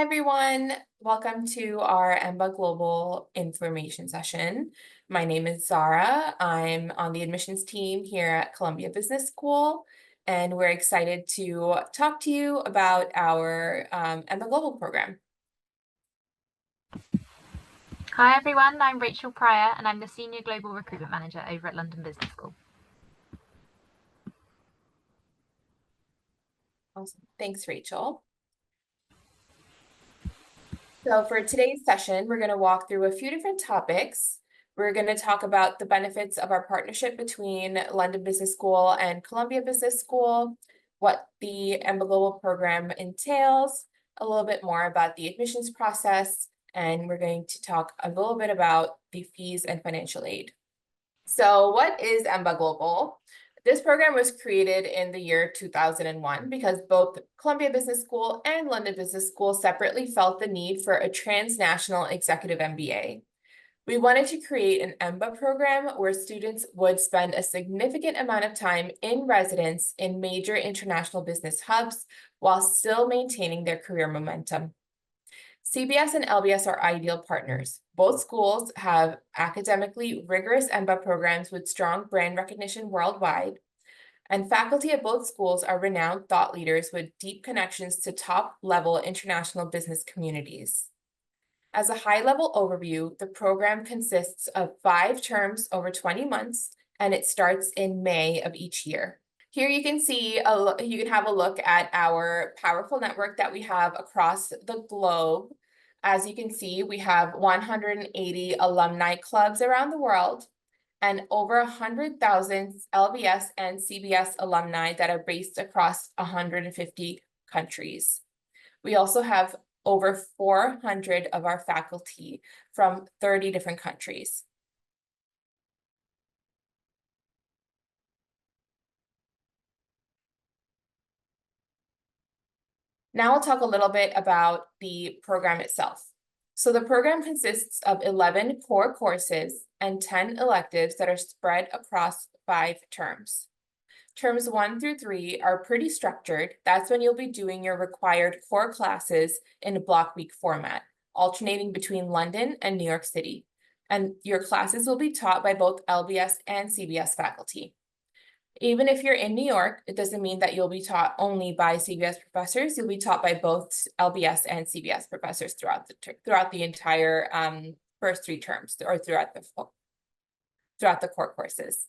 Hi, everyone. Welcome to our EMBA-Global information session. My name is Zara. I'm on the admissions team here at Columbia Business School, and we're excited to talk to you about our EMBA-Global program. Hi everyone, I'm Rachel Pryor and I'm the Senior Global Recruitment Manager over at London Business School. Awesome. Thanks, Rachel. So for today's session, we're going to walk through a few different topics. We're going to talk about the benefits of our partnership between London Business School and Columbia Business School, what the EMBA-Global program entails, a little bit more about the admissions process, and we're going to talk a little bit about the fees and financial aid. So what is EMBA-Global? This program was created in the year 2001 because both Columbia Business School and London Business School separately felt the need for a transnational executive MBA. We wanted to create an EMBA program where students would spend a significant amount of time in residence in major international business hubs while still maintaining their career momentum. CBS and LBS are ideal partners. Both schools have academically rigorous EMBA programs with strong brand recognition worldwide, and faculty at both schools are renowned thought leaders with deep connections to top-level international business communities. As a high-level overview, the program consists of 5 terms over 20 months, and it starts in May of each year. Here you can see, you can have a look at our powerful network that we have across the globe. As you can see, we have 180 alumni clubs around the world and over 100,000 LBS and CBS alumni that are based across 150 countries. We also have over 400 of our faculty from 30 different countries. Now I'll talk a little bit about the program itself. So the program consists of 11 core courses and 10 electives that are spread across 5 terms. Terms 1 through 3 are pretty structured. That's when you'll be doing your required core classes in a block week format, alternating between London and New York City. And your classes will be taught by both LBS and CBS faculty. Even if you're in New York, it doesn't mean that you'll be taught only by CBS professors. You'll be taught by both LBS and CBS professors throughout the entire first 3 terms, or throughout the core courses.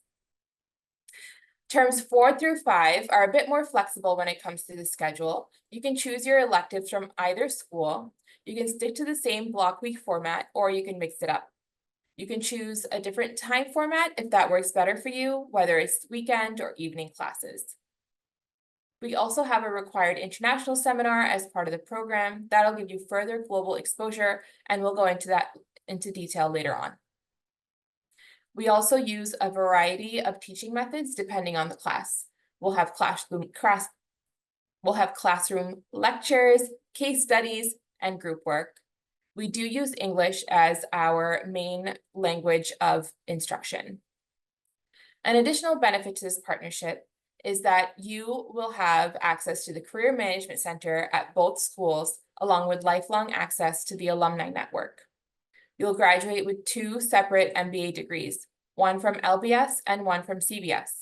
Terms 4 through 5 are a bit more flexible when it comes to the schedule. You can choose your electives from either school. You can stick to the same block week format, or you can mix it up. You can choose a different time format if that works better for you, whether it's weekend or evening classes. We also have a required international seminar as part of the program. That'll give you further global exposure, and we'll go into detail later on. We also use a variety of teaching methods depending on the class. We'll have classroom lectures, case studies, and group work. We do use English as our main language of instruction. An additional benefit to this partnership is that you will have access to the Career Management Center at both schools, along with lifelong access to the Alumni Network. You'll graduate with 2 separate MBA degrees, one from LBS and one from CBS.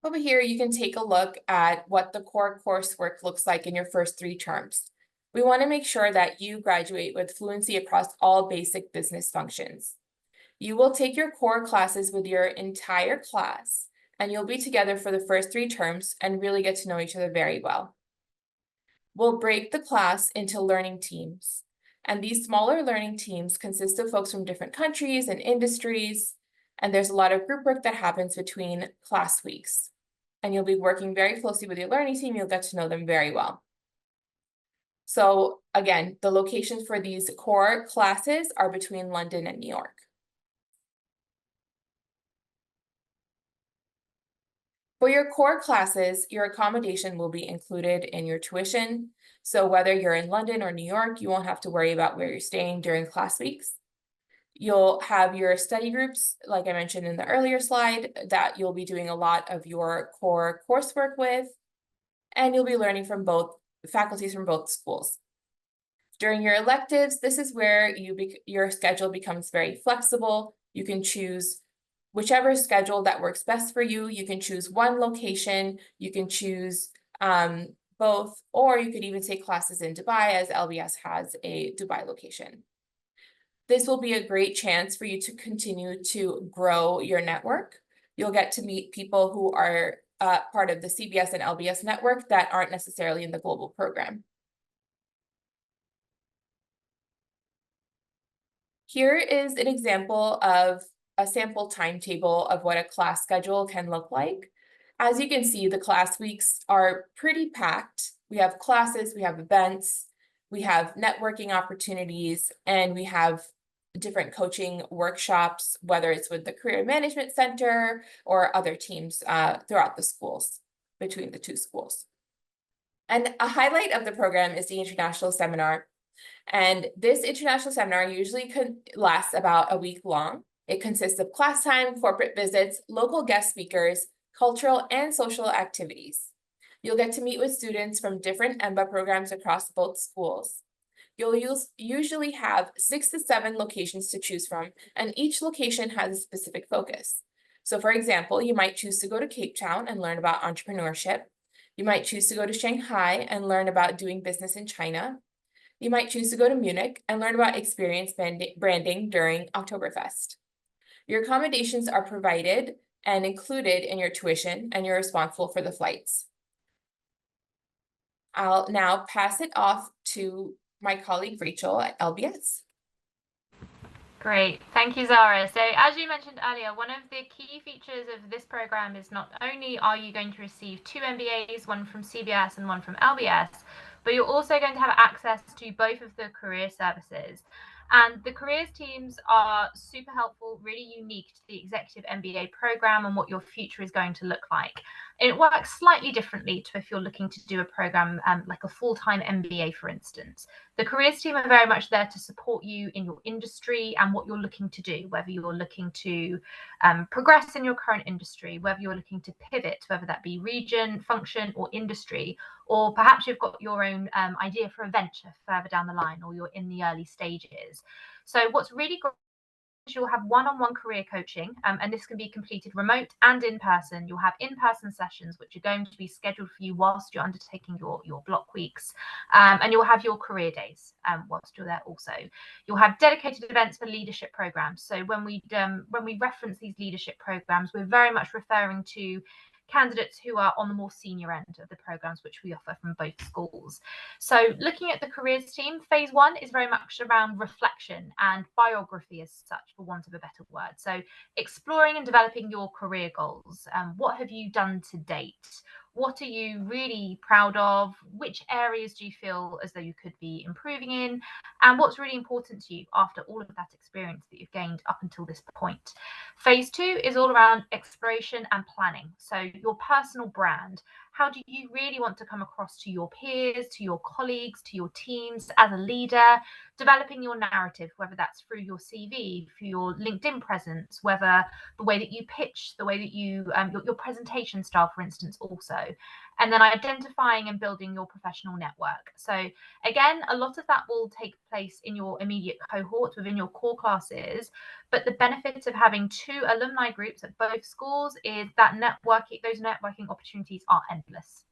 Over here, you can take a look at what the core coursework looks like in your first 3 terms. We want to make sure that you graduate with fluency across all basic business functions. You will take your core classes with your entire class, and you'll be together for the first 3 terms and really get to know each other very well. We'll break the class into learning teams, and these smaller learning teams consist of folks from different countries and industries, and there's a lot of group work that happens between class weeks. And you'll be working very closely with your learning team. You'll get to know them very well. So again, the locations for these core classes are between London and New York. For your core classes, your accommodation will be included in your tuition. So whether you're in London or New York, you won't have to worry about where you're staying during class weeks. You'll have your study groups, like I mentioned in the earlier slide, that you'll be doing a lot of your core coursework with. and you'll be learning from both faculties from both schools. During your electives, this is where your schedule becomes very flexible. You can choose whichever schedule that works best for you. You can choose one location, you can choose both, or you could even take classes in Dubai, as LBS has a Dubai location. This will be a great chance for you to continue to grow your network. You'll get to meet people who are part of the CBS and LBS network that aren't necessarily in the global program. Here is an example of a sample timetable of what a class schedule can look like. As you can see, the class weeks are pretty packed. We have classes, we have events, we have networking opportunities, and we have different coaching workshops, whether it's with the Career Management Center or other teams throughout the schools, between the two schools. And a highlight of the program is the International Seminar. And this international seminar usually lasts about a week long. It consists of class time, corporate visits, local guest speakers, cultural and social activities. You'll get to meet with students from different EMBA programs across both schools. You'll usually have 6 to 7 locations to choose from, and each location has a specific focus. So for example, you might choose to go to Cape Town and learn about entrepreneurship. You might choose to go to Shanghai and learn about doing business in China. You might choose to go to Munich and learn about experience branding during Oktoberfest. Your accommodations are provided and included in your tuition, and you're responsible for the flights. I'll now pass it off to my colleague Rachel at LBS. Great, thank you, Zara. So as you mentioned earlier, one of the key features of this program is not only are you going to receive 2 MBAs, one from CBS and one from LBS, but you're also going to have access to both of the career services. And the careers teams are super helpful, really unique to the executive MBA program and what your future is going to look like. It works slightly differently to if you're looking to do a program like a full-time MBA, for instance. The careers team are very much there to support you in your industry and what you're looking to do, whether you're looking to progress in your current industry, whether you're looking to pivot, whether that be region, function, or industry, or perhaps you've got your own idea for a venture further down the line, or you're in the early stages. So what's really great is you'll have one-on-one career coaching, and this can be completed remote and in person. You'll have in-person sessions, which are going to be scheduled for you whilst you're undertaking your block weeks, and you'll have your career days whilst you're there also. You'll have dedicated events for leadership programs. So when we reference these leadership programs, we're very much referring to candidates who are on the more senior end of the programs which we offer from both schools. So looking at the careers team, phase 1 is very much around reflection and biography as such, for want of a better word. So exploring and developing your career goals. What have you done to date? What are you really proud of? Which areas do you feel as though you could be improving in? And what's really important to you after all of that experience that you've gained up until this point? Phase 2 is all around exploration and planning. So your personal brand. How do you really want to come across to your peers, to your colleagues, to your teams as a leader? Developing your narrative, whether that's through your CV, through your LinkedIn presence, whether the way that you pitch, the way that you, your presentation style, for instance, also. And then identifying and building your professional network. So again, a lot of that will take place in your immediate cohort within your core classes. But the benefit of having 2 alumni groups at both schools is that those networking opportunities are endless.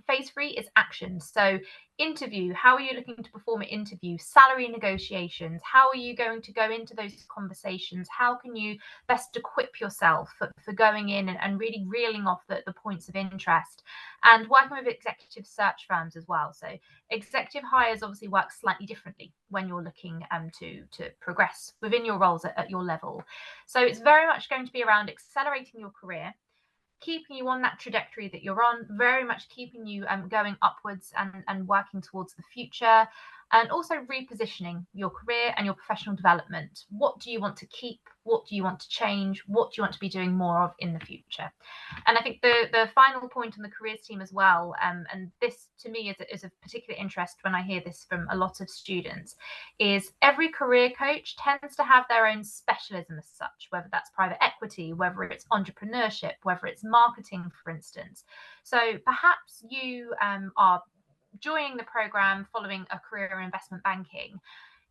Phase 3 is action. So interview, how are you looking to perform an interview? Salary negotiations, how are you going to go into those conversations? How can you best equip yourself for going in and really reeling off the points of interest? And working with executive search firms as well. So executive hires obviously work slightly differently when you're looking to progress within your roles at your level. So it's very much going to be around accelerating your career, keeping you on that trajectory that you're on, very much keeping you going upwards and working towards the future. and also repositioning your career and your professional development. What do you want to keep? What do you want to change? What do you want to be doing more of in the future? And I think the final point on the careers team as well, and this to me is of particular interest when I hear this from a lot of students, is every career coach tends to have their own specialism as such, whether that's private equity, whether it's entrepreneurship, whether it's marketing, for instance. So perhaps you are joining the program following a career in investment banking.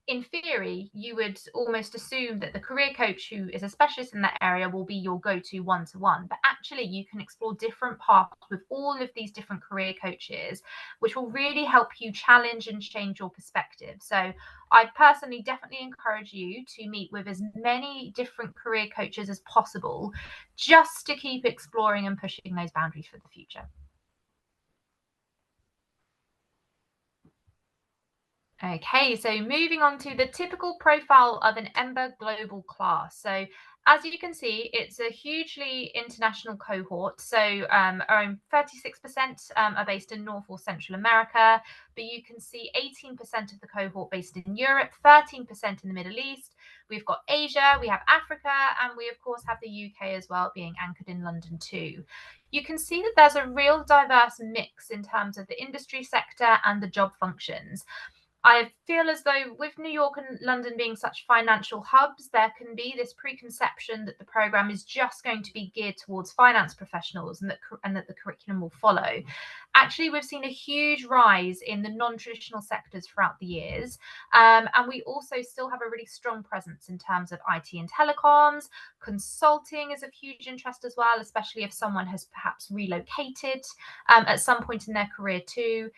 In theory, you would almost assume that the career coach who is a specialist in that area will be your go-to one-to-one. But actually, you can explore different paths with all of these different career coaches, which will really help you challenge and change your perspective. So I personally definitely encourage you to meet with as many different career coaches as possible, just to keep exploring and pushing those boundaries for the future. Okay, so moving on to the typical profile of an EMBA-Global class. So as you can see, it's a hugely international cohort. So around 36% are based in North or Central America, but you can see 18% of the cohort based in Europe, 13% in the Middle East. We've got Asia, we have Africa, and we of course have the UK as well, being anchored in London too. You can see that there's a real diverse mix in terms of the industry sector and the job functions. I feel as though with New York and London being such financial hubs, there can be this preconception that the program is just going to be geared towards finance professionals and that the curriculum will follow. Actually, we've seen a huge rise in the non-traditional sectors throughout the years. And we also still have a really strong presence in terms of IT and telecoms. Consulting is of huge interest as well, especially if someone has perhaps relocated at some point in their career too.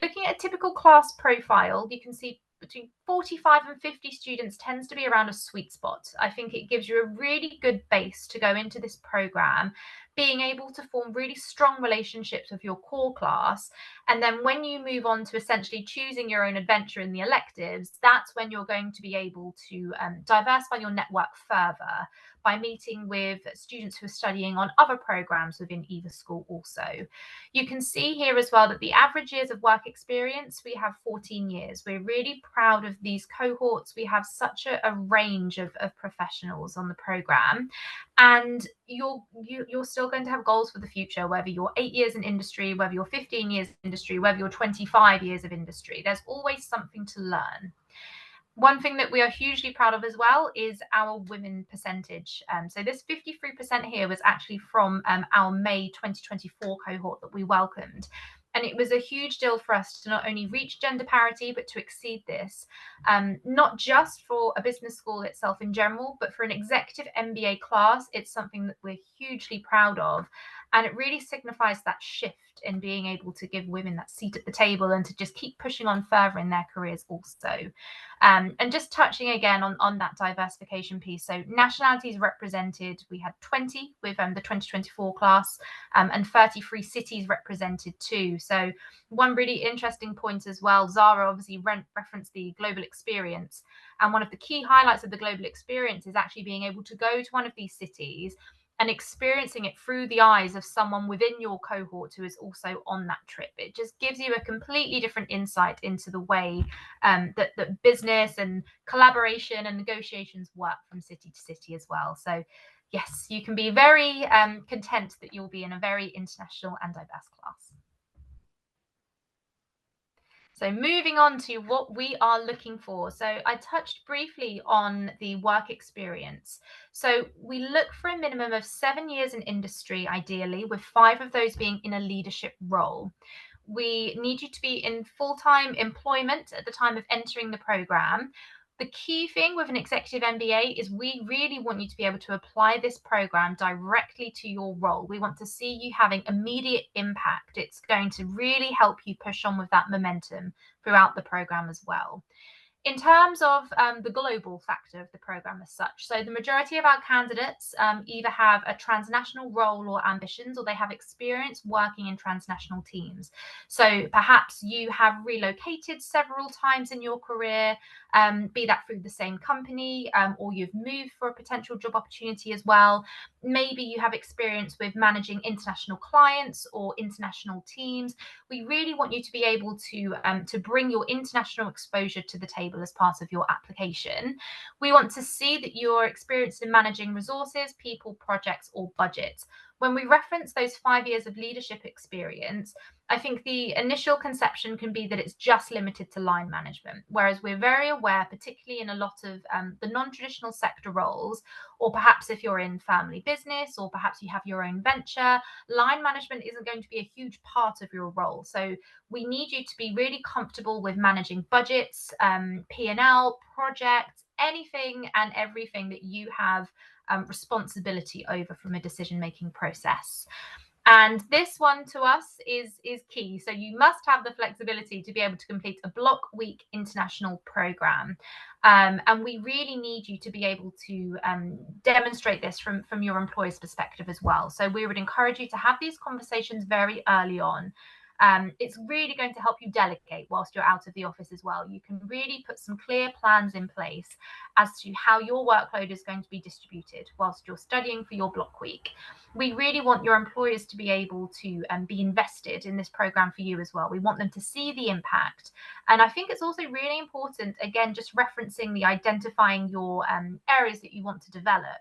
Looking at a typical class profile, you can see between 45 and 50 students tends to be around a sweet spot. I think it gives you a really good base to go into this program, being able to form really strong relationships with your core class. And then when you move on to essentially choosing your own adventure in the electives, that's when you're going to be able to diversify your network further by meeting with students who are studying on other programs within either school also. You can see here as well that the average years of work experience, we have 14 years. We're really proud of these cohorts. We have such a range of professionals on the program. And you're still going to have goals for the future, whether you're 8 years in industry, whether you're 15 years in industry, whether you're 25 years of industry. There's always something to learn. One thing that we are hugely proud of as well is our women percentage. So this 53% here was actually from our May 2024 cohort that we welcomed. And it was a huge deal for us to not only reach gender parity, but to exceed this, not just for a business school itself in general, but for an executive MBA class. It's something that we're hugely proud of. And it really signifies that shift in being able to give women that seat at the table and to just keep pushing on further in their careers also. And just touching again on that diversification piece. So nationalities represented, we had 20 with the 2024 class, and 33 cities represented too. So one really interesting point as well, Zara obviously referenced the global experience. And one of the key highlights of the global experience is actually being able to go to one of these cities and experiencing it through the eyes of someone within your cohort who is also on that trip. It just gives you a completely different insight into the way that business and collaboration and negotiations work from city to city as well. So yes, you can be very content that you'll be in a very international and diverse class. So moving on to what we are looking for. So I touched briefly on the work experience. So we look for a minimum of 7 years in industry, ideally, with 5 of those being in a leadership role. We need you to be in full-time employment at the time of entering the program. The key thing with an executive MBA is we really want you to be able to apply this program directly to your role. We want to see you having immediate impact. It's going to really help you push on with that momentum throughout the program as well. In terms of the global factor of the program as such, so the majority of our candidates either have a transnational role or ambitions, or they have experience working in transnational teams. So perhaps you have relocated several times in your career, be that through the same company, or you've moved for a potential job opportunity as well. Maybe you have experience with managing international clients or international teams. We really want you to be able to bring your international exposure to the table as part of your application. We want to see that you're experienced in managing resources, people, projects, or budgets. When we reference those 5 years of leadership experience, I think the initial conception can be that it's just limited to line management, whereas we're very aware, particularly in a lot of the non-traditional sector roles, or perhaps if you're in family business, or perhaps you have your own venture, line management isn't going to be a huge part of your role. So we need you to be really comfortable with managing budgets, P&L, projects, anything and everything that you have responsibility over from a decision-making process. And this one to us is key. So you must have the flexibility to be able to complete a block week international program. And we really need you to be able to demonstrate this from your employer's perspective as well. So we would encourage you to have these conversations very early on. It's really going to help you delegate whilst you're out of the office as well. You can really put some clear plans in place as to how your workload is going to be distributed whilst you're studying for your block week. We really want your employers to be able to be invested in this program for you as well. We want them to see the impact. And I think it's also really important, again, just referencing the identifying your areas that you want to develop.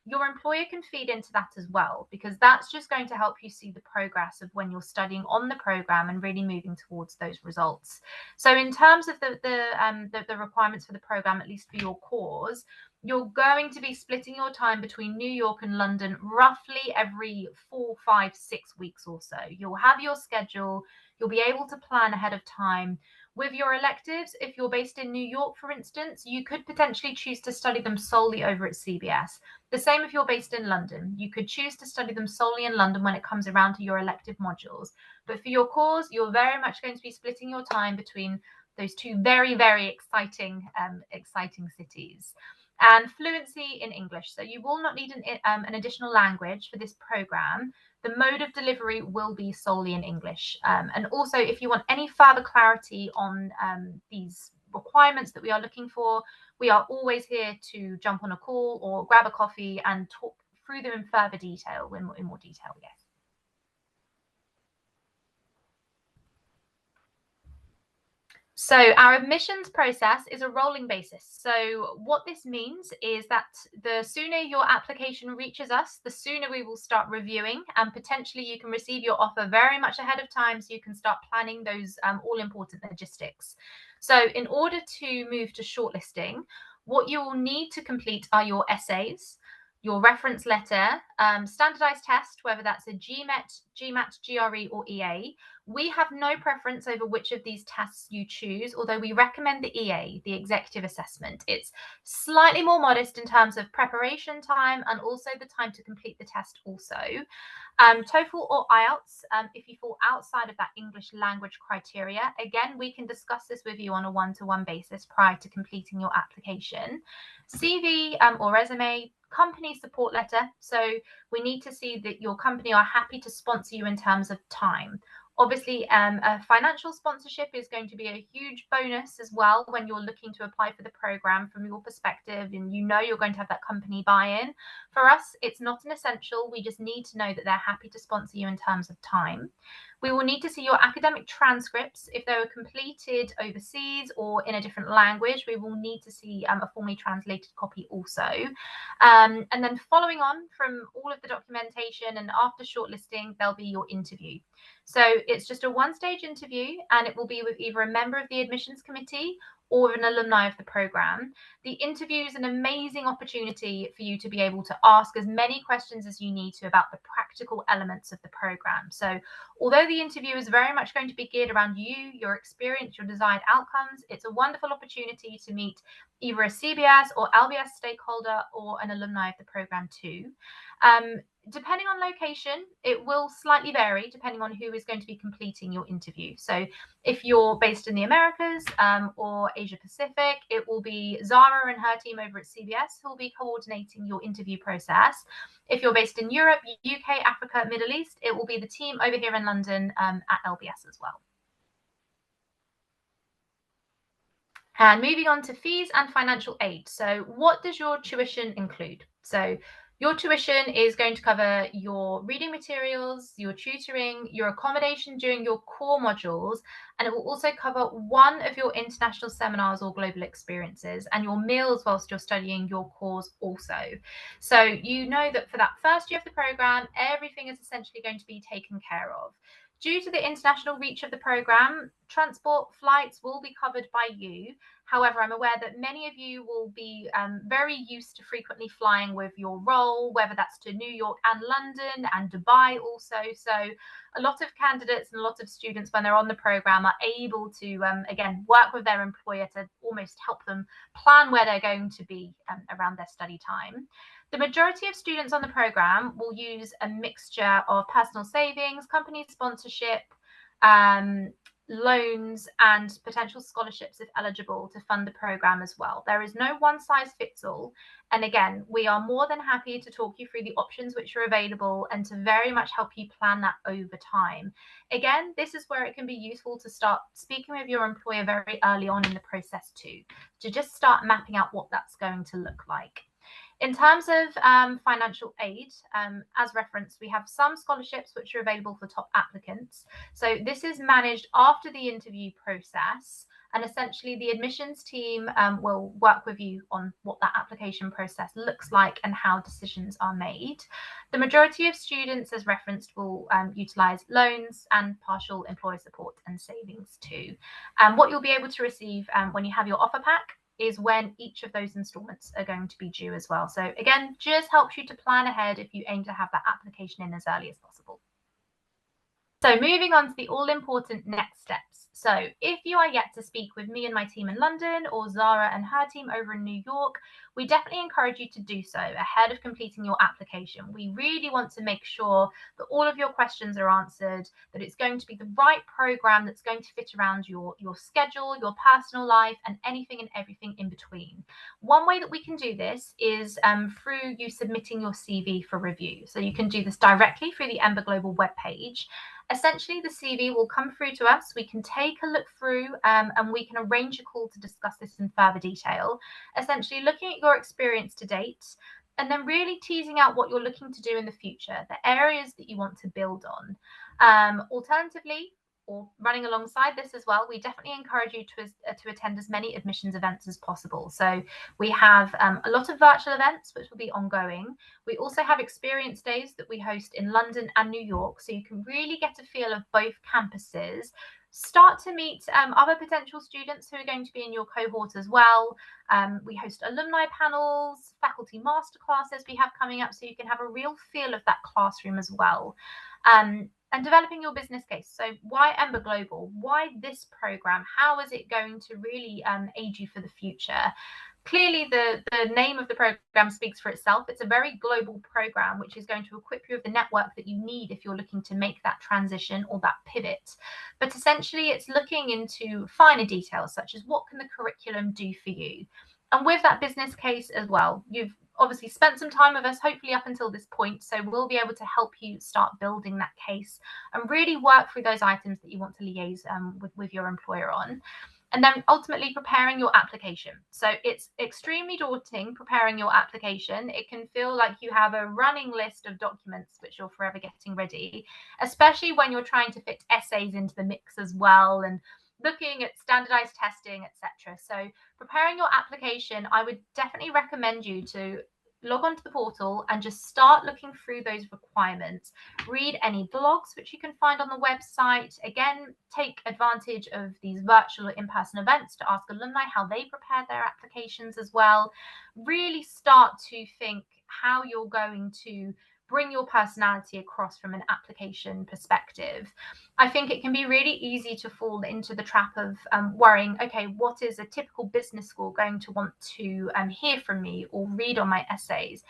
Your employer can feed into that as well, because that's just going to help you see the progress of when you're studying on the program and really moving towards those results. So in terms of the requirements for the program, at least for your course, you're going to be splitting your time between New York and London roughly every 4, 5, 6 weeks or so. You'll have your schedule. You'll be able to plan ahead of time. With your electives, if you're based in New York, for instance, you could potentially choose to study them solely over at CBS. The same if you're based in London. You could choose to study them solely in London when it comes around to your elective modules. But for your course, you're very much going to be splitting your time between those two very, very exciting cities. And fluency in English. So you will not need an additional language for this program. The mode of delivery will be solely in English. And also, if you want any further clarity on these requirements that we are looking for, we are always here to jump on a call or grab a coffee and talk through them in further detail, in more detail, yes. So our admissions process is a rolling basis. So what this means is that the sooner your application reaches us, the sooner we will start reviewing, and potentially you can receive your offer very much ahead of time so you can start planning those all important logistics. So in order to move to shortlisting, what you will need to complete are your essays, your reference letter, standardized test, whether that's a GMAT, GRE, or EA. We have no preference over which of these tests you choose, although we recommend the EA, the executive assessment. It's slightly more modest in terms of preparation time and also the time to complete the test also. TOEFL or IELTS, if you fall outside of that English language criteria, again, we can discuss this with you on a one-to-one basis prior to completing your application. CV or resume, company support letter. So we need to see that your company are happy to sponsor you in terms of time. Obviously, a financial sponsorship is going to be a huge bonus as well when you're looking to apply for the program from your perspective, and you know you're going to have that company buy-in. For us, it's not an essential. We just need to know that they're happy to sponsor you in terms of time. We will need to see your academic transcripts. If they were completed overseas or in a different language, we will need to see a formally translated copy also. And then following on from all of the documentation and after shortlisting, there'll be your interview. So it's just a one-stage interview, and it will be with either a member of the admissions committee or an alumni of the program. The interview is an amazing opportunity for you to be able to ask as many questions as you need to about the practical elements of the program. So although the interview is very much going to be geared around you, your experience, your desired outcomes, it's a wonderful opportunity to meet either a CBS or LBS stakeholder or an alumni of the program too. Depending on location, it will slightly vary depending on who is going to be completing your interview. So if you're based in the Americas or Asia Pacific, it will be Zara and her team over at CBS who will be coordinating your interview process. If you're based in Europe, UK, Africa, Middle East, it will be the team over here in London at LBS as well. And moving on to fees and financial aid. So what does your tuition include? So your tuition is going to cover your reading materials, your tutoring, your accommodation during your core modules, and it will also cover one of your international seminars or global experiences and your meals whilst you're studying your course also. So you know that for that first year of the program, everything is essentially going to be taken care of. Due to the international reach of the program, transport flights will be covered by you. However, I'm aware that many of you will be very used to frequently flying with your role, whether that's to New York and London and Dubai also. So a lot of candidates and a lot of students, when they're on the program, are able to, again, work with their employer to almost help them plan where they're going to be around their study time. The majority of students on the program will use a mixture of personal savings, company sponsorship, loans, and potential scholarships if eligible to fund the program as well. There is no one size fits all. And again, we are more than happy to talk you through the options which are available and to very much help you plan that over time. Again, this is where it can be useful to start speaking with your employer very early on in the process too, to just start mapping out what that's going to look like. In terms of financial aid, as referenced, we have some scholarships which are available for top applicants. So this is managed after the interview process, and essentially the admissions team will work with you on what that application process looks like and how decisions are made. The majority of students, as referenced, will utilize loans and partial employer support and savings too. What you'll be able to receive when you have your offer pack is when each of those installments are going to be due as well. So again, just helps you to plan ahead if you aim to have that application in as early as possible. So moving on to the all-important next steps. So if you are yet to speak with me and my team in London or Zara and her team over in New York, we definitely encourage you to do so ahead of completing your application. We really want to make sure that all of your questions are answered, that it's going to be the right program that's going to fit around your schedule, your personal life, and anything and everything in between. One way that we can do this is through you submitting your CV for review. So you can do this directly through the EMBA-Global webpage. Essentially, the CV will come through to us. We can take a look through and we can arrange a call to discuss this in further detail. Essentially, looking at your experience to date and then really teasing out what you're looking to do in the future, the areas that you want to build on. Alternatively, or running alongside this as well, we definitely encourage you to attend as many admissions events as possible. So we have a lot of virtual events, which will be ongoing. We also have experience days that we host in London and New York, so you can really get a feel of both campuses. Start to meet other potential students who are going to be in your cohort as well. We host alumni panels, faculty masterclasses we have coming up, so you can have a real feel of that classroom as well. And developing your business case. So why EMBA-Global? Why this program? How is it going to really aid you for the future? Clearly, the name of the program speaks for itself. It's a very global program, which is going to equip you with the network that you need if you're looking to make that transition or that pivot. But essentially, it's looking into finer details, such as what can the curriculum do for you? And with that business case as well, you've obviously spent some time with us, hopefully up until this point, so we'll be able to help you start building that case and really work through those items that you want to liaise with your employer on. And then ultimately preparing your application. So it's extremely daunting preparing your application. It can feel like you have a running list of documents which you're forever getting ready, especially when you're trying to fit essays into the mix as well and looking at standardized testing, etc. So preparing your application, I would definitely recommend you to log onto the portal and just start looking through those requirements. Read any blogs which you can find on the website. Again, take advantage of these virtual or in-person events to ask alumni how they prepare their applications as well. Really start to think how you're going to bring your personality across from an application perspective. I think it can be really easy to fall into the trap of worrying, okay, what is a typical business school going to want to hear from me or read on my essays?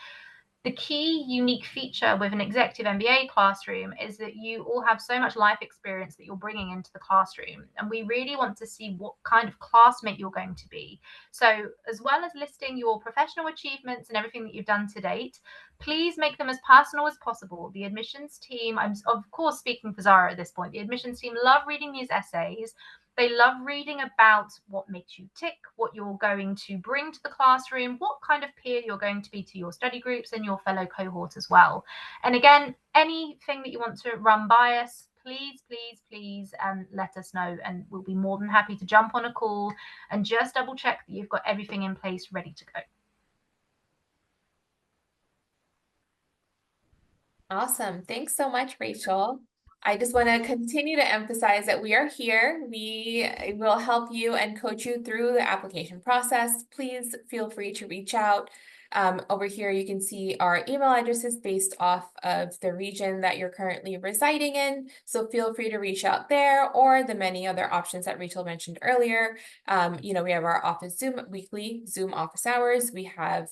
The key unique feature with an executive MBA classroom is that you all have so much life experience that you're bringing into the classroom. And we really want to see what kind of classmate you're going to be. So as well as listing your professional achievements and everything that you've done to date, please make them as personal as possible. The admissions team, I'm of course speaking for Zara at this point, the admissions team love reading these essays. They love reading about what makes you tick, what you're going to bring to the classroom, what kind of peer you're going to be to your study groups and your fellow cohort as well. And again, anything that you want to run by us, please, please, please let us know, and we'll be more than happy to jump on a call and just double check that you've got everything in place ready to go. Awesome. Thanks so much, Rachel. I just want to continue to emphasize that we are here. We will help you and coach you through the application process. Please feel free to reach out. Over here, you can see our email addresses based off of the region that you're currently residing in. So feel free to reach out there, or the many other options that Rachel mentioned earlier. We have our office weekly Zoom office hours. We have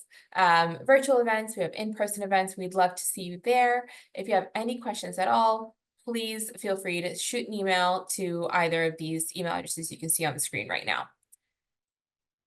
virtual events. We have in-person events. We'd love to see you there. If you have any questions at all, please feel free to shoot an email to either of these email addresses you can see on the screen right now.